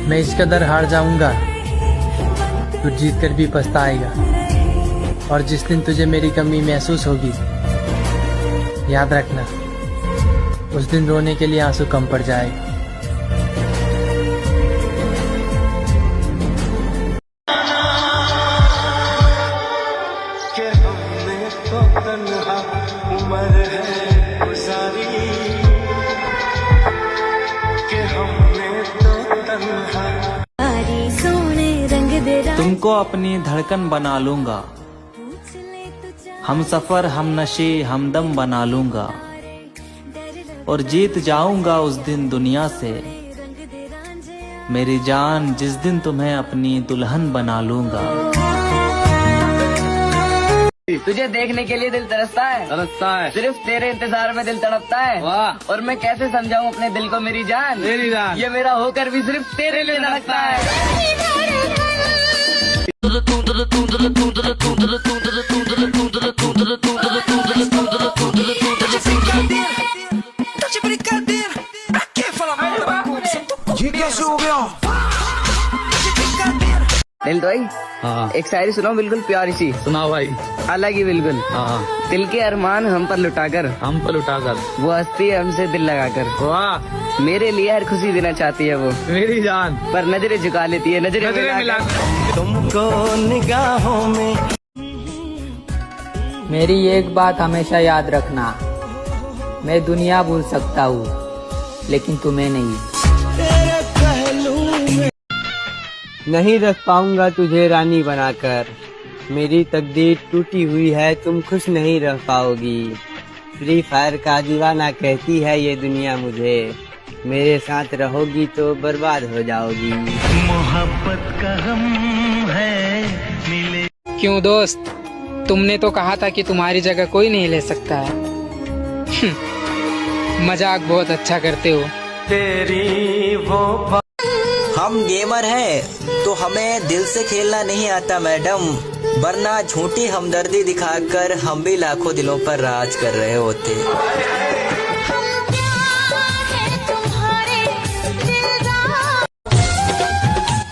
मैं इस कदर हार जाऊंगा तू जीत कर भी पछताएगा। और जिस दिन तुझे मेरी कमी महसूस होगी, याद रखना उस दिन रोने के लिए आंसू कम पड़ जाएगा। तुमको अपनी धड़कन बना लूंगा, हम सफर हम नशे हमदम बना लूंगा, और जीत जाऊंगा उस दिन दुनिया से मेरी जान, जिस दिन तुम्हें अपनी दुल्हन बना लूंगा। तुझे देखने के लिए दिल तरसता है, सिर्फ तेरे इंतजार में दिल तड़पता है। वाह। और मैं कैसे समझाऊं अपने दिल को मेरी जान, ये मेरा होकर भी सिर्फ तेरे लिए धड़कता है। दिल तो भाई, हाँ। एक शायरी सुनाओ बिल्कुल प्यारी सी। सुनाओ भाई। अलग ही बिल्कुल। हाँ। दिल के अरमान हम पर लुटाकर वो हंसती है हमसे दिल लगाकर। वाह। मेरे लिए हर खुशी देना चाहती है वो मेरी जान, पर नजरें झुका लेती है, नजरें मिला तुमको निगाहों में। मेरी एक बात हमेशा याद रखना, मैं दुनिया भूल सकता हूँ लेकिन तुम्हें नहीं। नहीं रख पाऊंगा तुझे रानी बनाकर, मेरी तकदीर टूटी हुई है तुम खुश नहीं रह पाओगी। फ्री फायर का दीवाना कहती है ये दुनिया मुझे, मेरे साथ रहोगी तो बर्बाद हो जाओगी। मोहब्बत का गम है मिले। क्यों दोस्त, तुमने तो कहा था कि तुम्हारी जगह कोई नहीं ले सकता है। मजाक बहुत अच्छा करते हो। तेरी वो हम गेमर हैं तो हमें दिल से खेलना नहीं आता मैडम, वरना झूठी हमदर्दी दिखाकर हम भी लाखों दिलों पर राज कर रहे होते।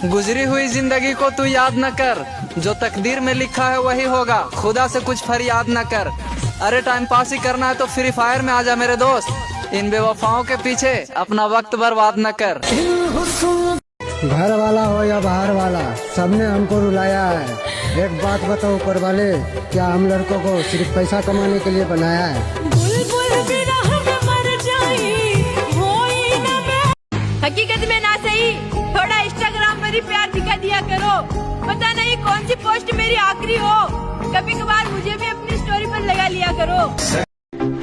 गुजरी हुई जिंदगी को तू याद न कर, जो तकदीर में लिखा है वही होगा, खुदा से कुछ फरियाद न कर। अरे टाइम पास ही करना है तो फ्री फायर में आजा मेरे दोस्त, इन बेवफाओं के पीछे अपना वक्त बर्बाद न कर। घर वाला हो या बाहर वाला, सबने हमको रुलाया है। एक बात बताओ ऊपर वाले, क्या हम लड़कों को सिर्फ पैसा कमाने के लिए बनाया है? हकीकत में ना सही, थोड़ा इंस्टाग्राम पर ही प्यार दिखा दिया करो। पता नहीं कौन सी पोस्ट मेरी आखिरी हो, कभी कभार मुझे भी अपनी स्टोरी पर लगा लिया करो।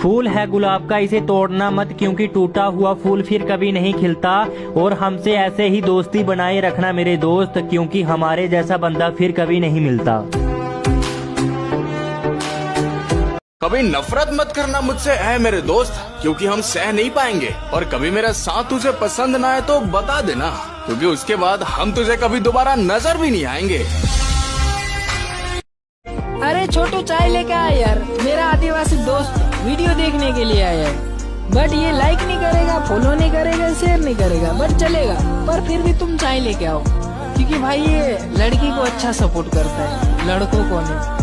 फूल है गुलाब का, इसे तोड़ना मत, क्योंकि टूटा हुआ फूल फिर कभी नहीं खिलता। और हमसे ऐसे ही दोस्ती बनाए रखना मेरे दोस्त, क्योंकि हमारे जैसा बंदा फिर कभी नहीं मिलता। कभी नफरत मत करना मुझसे ऐ मेरे दोस्त, क्योंकि हम सह नहीं पाएंगे। और कभी मेरा साथ तुझे पसंद ना आए तो बता देना, क्योंकि उसके बाद हम तुझे कभी दोबारा नजर भी नहीं आएंगे। अरे छोटू चाय लेके आया यार, मेरा आदिवासी दोस्त वीडियो देखने के लिए आया है, बट ये लाइक नहीं करेगा, फॉलो नहीं करेगा, शेयर नहीं करेगा, बट चलेगा। पर फिर भी तुम चाय लेके आओ, क्योंकि भाई ये लड़की को अच्छा सपोर्ट करता है, लड़कों को नहीं।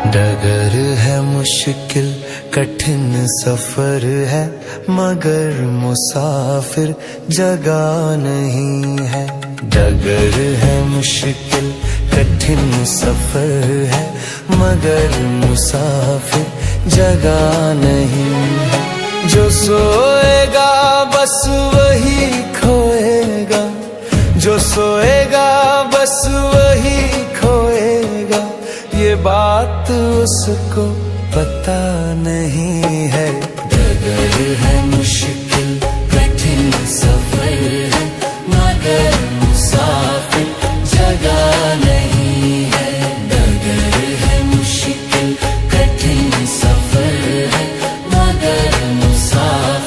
डगर है मुश्किल कठिन सफर है, मगर मुसाफिर जगह नहीं है। डगर है मुश्किल कठिन सफर है, मगर मुसाफिर जगह नहीं है। जो सोएगा बस वही खोएगा, जो सोएगा बस वही खोएगा, ये बात उसको पता नहीं है। डगर है मुश्किल कठिन सफर है, मगर मुसाफिर जगह नहीं है। डगर है मुश्किल कठिन सफर है, मगर मुसाफिर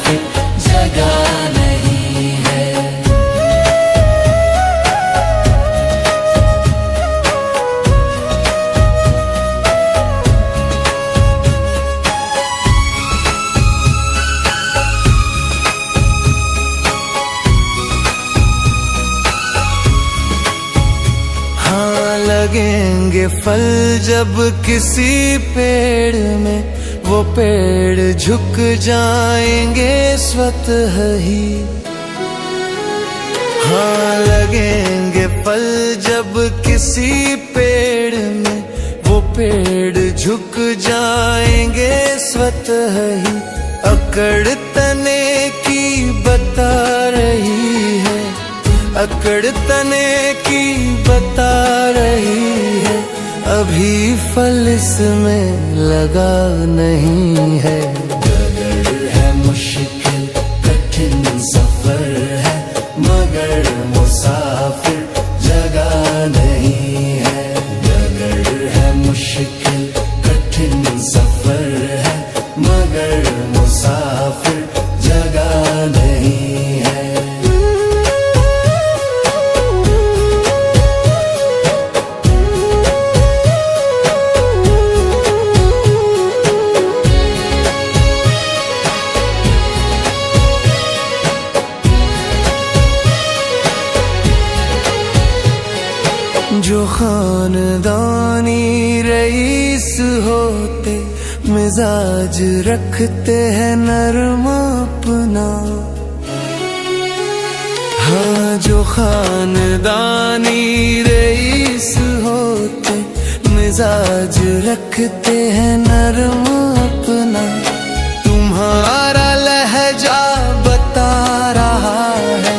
लगेंगे फल जब किसी पेड़ में, वो पेड़ झुक जाएंगे स्वतः ही। हाँ लगेंगे फल जब किसी पेड़ में, वो पेड़ झुक जाएंगे स्वतः ही। अकड़ तने की बता रही है, अकड़ तने की बता रही है, अभी फल इसमें लगा नहीं है। डगर है मुश्किल कठिन सफर है, मगर मुसाफिर जगह नहीं है। डगर है मुश्किल कठिन सफर है, मगर मुसाफिर जगह नहीं है। जो खानदानी रईस होते, मिजाज रखते हैं नरम अपना। हाँ जो खानदानी रईस होते, मिजाज रखते हैं नरम अपना। तुम्हारा लहजा बता रहा है,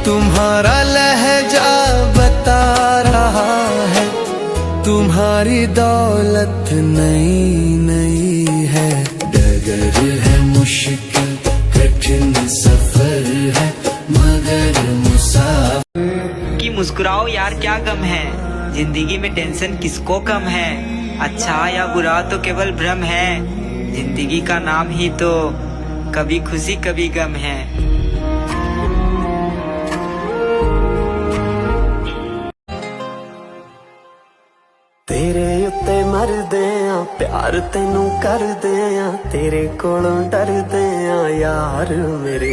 तुम्हारा लहजा बता रहा है, तुम्हारी दौलत नई नई है। डगर है मुश्किल कठिन सफर है, मगर मुसाफिर। कि मुस्कुराओ यार क्या गम है, जिंदगी में टेंशन किसको कम है। अच्छा या बुरा तो केवल भ्रम है, जिंदगी का नाम ही तो कभी खुशी कभी गम है। तेरे उत्ते मरदे आ, प्यार तेनू करदे आ, तेरे कोलों डरदे आ यार मेरे।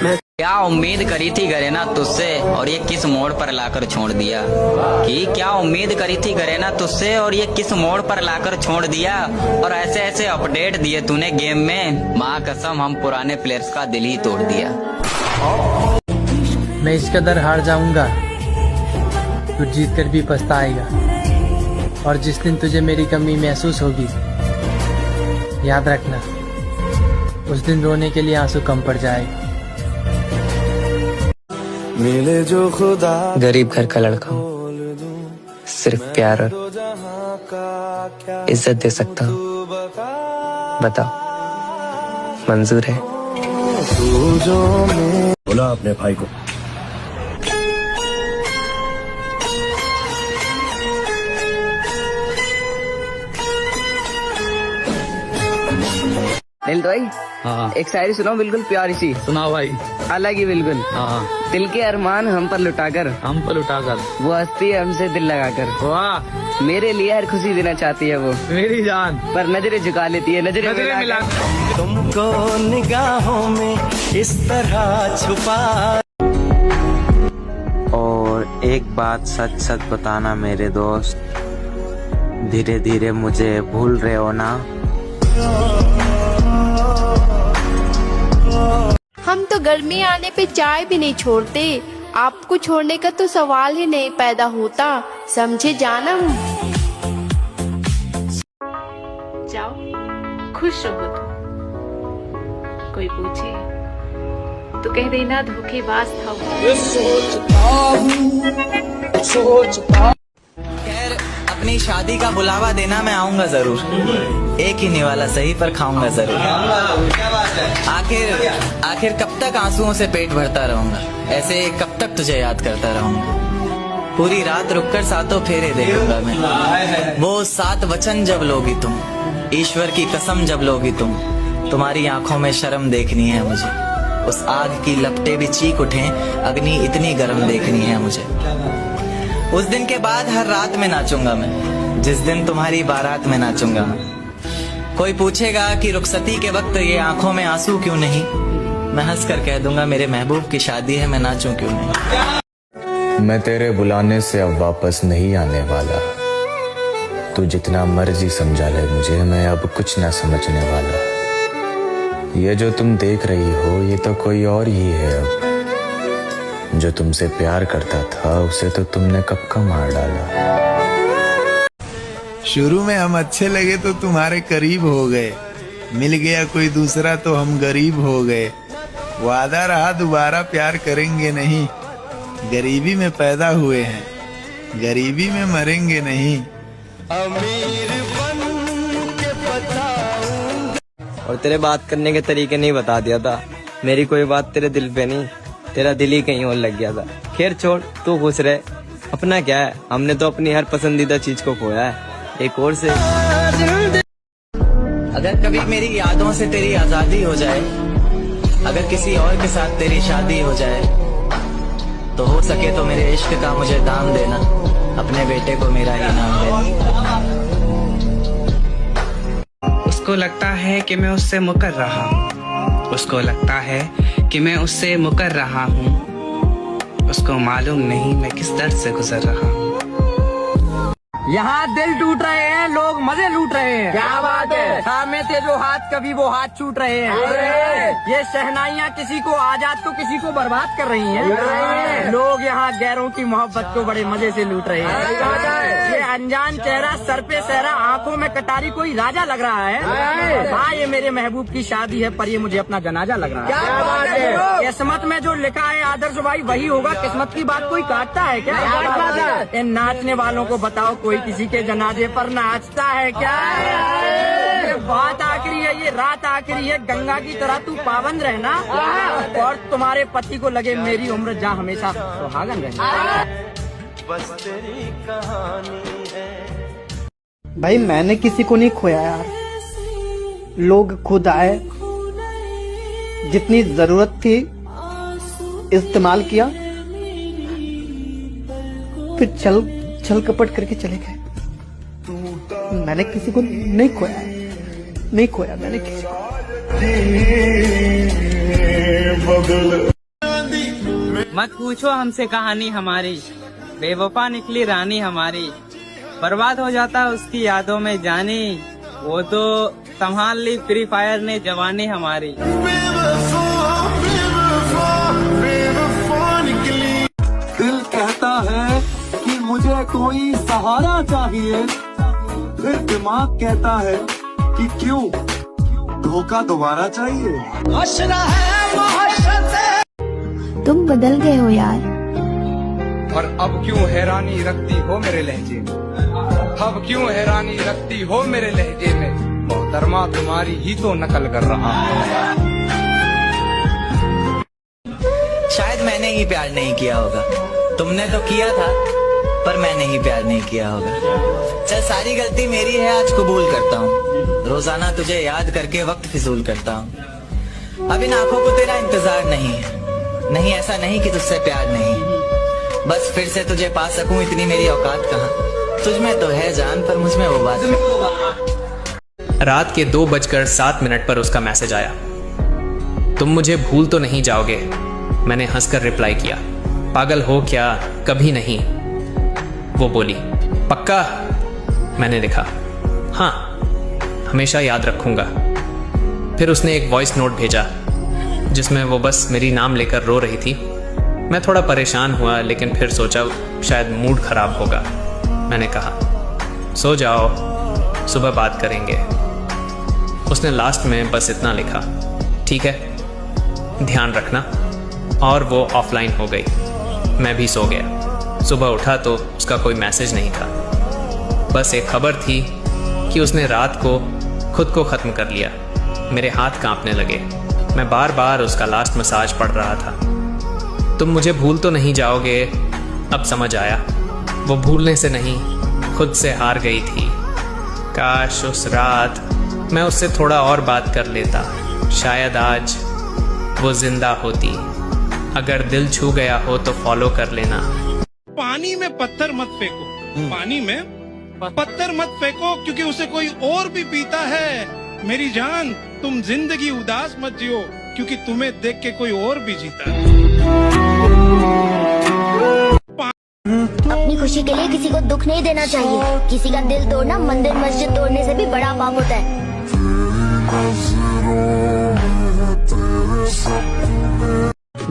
मैं क्या उम्मीद करी थी गरेना तुझसे, और ये किस मोड़ पर लाकर छोड़ दिया। कि क्या उम्मीद करी थी गरेना तुझसे, और ये किस मोड़ पर लाकर छोड़ दिया। और ऐसे ऐसे अपडेट दिए तूने गेम में, माँ कसम हम पुराने प्लेयर्स का दिल ही तोड़ दिया। मैं इस कदर हार जाऊंगा, तू जीत कर भी पछताएगा। और जिस दिन तुझे मेरी कमी महसूस होगी, याद रखना उस दिन रोने के लिए आंसू कम पड़ जाएगा। मिले जो खुदा गरीब घर का लड़का हूँ, सिर्फ प्यार और इज्जत दे सकता हूँ। बताओ मंजूर है? बोला अपने भाई को। दिल तो भाई, हाँ एक शायरी सुनाओ बिल्कुल प्यारी सी। सुनाओ भाई। अलग ही बिल्कुल। हाँ दिल के अरमान हम पर लुटाकर, वो हंसती है हमसे दिल लगाकर। वाह मेरे लिए हर खुशी देना चाहती है वो, मेरी जान, पर नजरें झुका लेती है, नजरें मिला। तुमको निगाहों में इस तरह छुपा। और एक बात सच सच बताना मेरे दोस्त, धीरे धीरे मुझे भूल रहे हो ना। हम तो गर्मी आने पे चाय भी नहीं छोड़ते, आपको छोड़ने का तो सवाल ही नहीं पैदा होता, समझे जानम। जाओ खुश रहो तुम, कोई पूछे तो कह देना धोखेबाज था वो। खैर अपनी शादी का बुलावा देना मैं आऊंगा जरूर, एक ही निवाला सही पर खाऊंगा जरूर। आखिर कब तक आंसुओं से पेट भरता रहूंगा, ऐसे कब तक तुझे याद करता रहूंगा। पूरी रात रुककर सातों फेरे देखूंगा मैं, वो 7 वचन जब लोगी तुम, ईश्वर की कसम जब लोगी तुम। तुम्हारी आंखों में शर्म देखनी है मुझे, उस आग की लपटें भी चीख उठें, अग्नि इतनी गर्म देखनी है मुझे। उस दिन के बाद हर रात में नाचूंगा मैं, जिस दिन तुम्हारी बारात में नाचूंगा मैं। कोई पूछेगा कि रुखसती के वक्त ये आंखों में आंसू क्यों नहीं, मैं हंस कर कह दूंगा मेरे महबूब की शादी है, मैं नाचूं क्यों नहीं। मैं तेरे बुलाने से अब वापस नहीं आने वाला। तू जितना मर्जी समझा ले मुझे, मैं अब कुछ ना समझने वाला। ये जो तुम देख रही हो ये तो कोई और ही है अब। जो तुमसे प्यार करता था उसे तो तुमने कब का मार डाला। शुरू में हम अच्छे लगे तो तुम्हारे करीब हो गए, मिल गया कोई दूसरा तो हम गरीब हो गए। वादा रहा दोबारा प्यार करेंगे नहीं, गरीबी में पैदा हुए हैं, गरीबी में मरेंगे नहीं। अमीर बन के बताऊं। और तेरे बात करने के तरीके नहीं बता दिया था। मेरी कोई बात तेरे दिल पे नहीं, तेरा दिल ही कहीं और लग गया था। खैर छोड़, तू खुश रहे, अपना क्या है, हमने तो अपनी हर पसंदीदा चीज को खोया है, एक और से। अगर कभी मेरी यादों से तेरी आजादी हो जाए, अगर किसी और के साथ तेरी शादी हो जाए, तो हो सके तो मेरे इश्क का मुझे दाम देना, अपने बेटे को मेरा ही नाम देना। उसको लगता है कि मैं उससे मुकर रहा हूँ, उसको लगता है कि मैं उससे मुकर रहा हूँ, उसको मालूम नहीं मैं किस दर्द से गुजर रहा हूँ। यहाँ दिल टूट रहे हैं, लोग मजे लूट रहे हैं। क्या बात है। थामे थे जो हाथ, कभी वो हाथ छूट रहे हैं। ये शहनाइयाँ किसी को आजाद तो किसी को बर्बाद कर रही हैं। लोग यहाँ गैरों की मोहब्बत को बड़े मजे से लूट रहे हैं। ये अनजान चेहरा, सर पे सहरा, आंखों में कटारी, कोई राजा लग रहा है। हाँ, ये मेरे महबूब की शादी है, पर ये मुझे अपना जनाजा लग रहा है। किस्मत में जो लिखा है आदर्श भाई वही होगा। किस्मत की बात कोई काटता है क्या? इन नाचने वालों को बताओ, कोई किसी के जनाजे पर नाचता है क्या? ये बात आखिरी है, ये रात आखिरी है। गंगा की तरह तू पावन रहना, और तुम्हारे पति को लगे मेरी उम्र जा हमेशा सुहागन रहना। बस तेरी कहानी है। भाई मैंने किसी को नहीं खोया यार, लोग खुद आए, जितनी जरूरत थी इस्तेमाल किया, फिर छल कपट करके चले गए। मैंने किसी को नहीं खोया, नहीं खोया मैंने किसी को। मत पूछो हमसे कहानी हमारी, बेवफा निकली रानी हमारी, बर्बाद हो जाता उसकी यादों में जानी, वो तो संभाल ली फ्री फायर ने जवानी हमारी। दिल कहता है कि मुझे कोई सहारा चाहिए, फिर दिमाग कहता है कि क्यों धोखा दोबारा चाहिए। तुम बदल गए हो यार। और अब क्यों हैरानी रखती हो मेरे लहजे में, अब क्यों हैरानी रखती हो मेरे लहजे में, मोहतरमा तुम्हारी ही तो नकल कर रहा हूँ। शायद मैंने ही प्यार नहीं किया होगा, तुमने तो किया था, पर मैंने ही प्यार नहीं किया होगा। चल सारी गलती मेरी है, आज कबूल करता हूँ। रोजाना तुझे याद करके वक्त फिजूल करता हूँ। अब इन आंखों को तेरा इंतजार नहीं है, नहीं ऐसा नहीं कि तुझसे प्यार नहीं, बस फिर से तुझे पा सकूं इतनी मेरी औकात कहाँ। तुझ में तो है जान, पर मुझ में वो बात। रात के 2:07 पर उसका मैसेज आया, तुम मुझे भूल तो नहीं जाओगे। मैंने हंसकर रिप्लाई किया, पागल हो क्या, कभी नहीं। वो बोली, पक्का? मैंने लिखा, हाँ हमेशा याद रखूंगा। फिर उसने एक वॉइस नोट भेजा जिसमें वो बस मेरी नाम लेकर रो रही थी। मैं थोड़ा परेशान हुआ, लेकिन फिर सोचा शायद मूड खराब होगा। मैंने कहा, सो जाओ, सुबह बात करेंगे। उसने लास्ट में बस इतना लिखा, ठीक है, ध्यान रखना। और वो ऑफलाइन हो गई। मैं भी सो गया। सुबह उठा तो उसका कोई मैसेज नहीं था, बस एक खबर थी कि उसने रात को खुद को ख़त्म कर लिया। मेरे हाथ कांपने लगे। मैं बार बार उसका लास्ट मैसेज पढ़ रहा था, तुम मुझे भूल तो नहीं जाओगे। अब समझ आया, वो भूलने से नहीं, खुद से हार गई थी। काश उस रात मैं उससे थोड़ा और बात कर लेता, शायद आज वो जिंदा होती। अगर दिल छू गया हो तो फॉलो कर लेना। पानी में पत्थर मत फेंको, पानी में पत्थर मत फेंको, क्योंकि उसे कोई और भी पीता है। मेरी जान, तुम जिंदगी उदास मत जियो, क्योंकि तुम्हें देख के कोई और भी जीता है। खुशी के लिए किसी को दुख नहीं देना चाहिए। किसी का दिल तोड़ना मंदिर मस्जिद तोड़ने से भी बड़ा पाप होता है।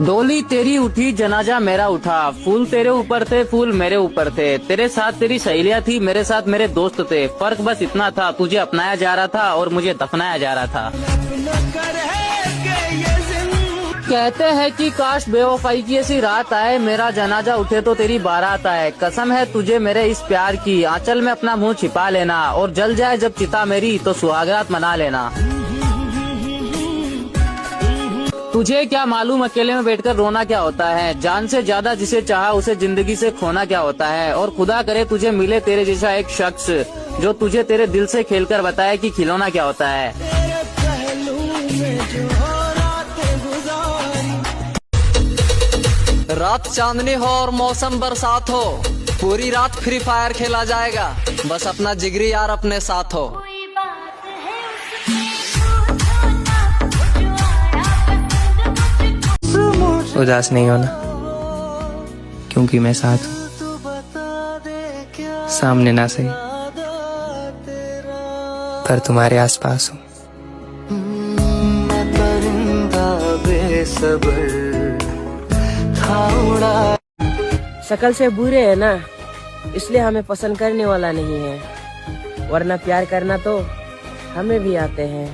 डोली तेरी उठी जनाजा मेरा उठा, फूल तेरे ऊपर थे फूल मेरे ऊपर थे, तेरे साथ तेरी सहेलियां थी मेरे साथ मेरे दोस्त थे, फर्क बस इतना था तुझे अपनाया जा रहा था और मुझे दफनाया जा रहा था। कहते हैं कि काश बेवफाई की ऐसी रात आए, मेरा जनाजा उठे तो तेरी बारात आए। कसम है तुझे मेरे इस प्यार की, आंचल में अपना मुंह छिपा लेना, और जल जाए जब चिता मेरी तो सुहागरात मना लेना। तुझे क्या मालूम अकेले में बैठकर रोना क्या होता है, जान से ज्यादा जिसे चाहा उसे जिंदगी से खोना क्या होता है। और खुदा करे तुझे मिले तेरे जैसा एक शख्स जो तुझे तेरे दिल से खेलकर बताए कि खिलौना क्या होता है। रात चांदनी हो और मौसम बरसात हो, पूरी रात फ्री फायर खेला जाएगा, बस अपना जिगरी यार अपने साथ हो। उदास नहीं होना, क्योंकि मैं साथ हूँ। सामने ना सही पर तुम्हारे आसपास हूँ। शकल से बुरे है ना, इसलिए हमें पसंद करने वाला नहीं है, वरना प्यार करना तो हमें भी आते हैं।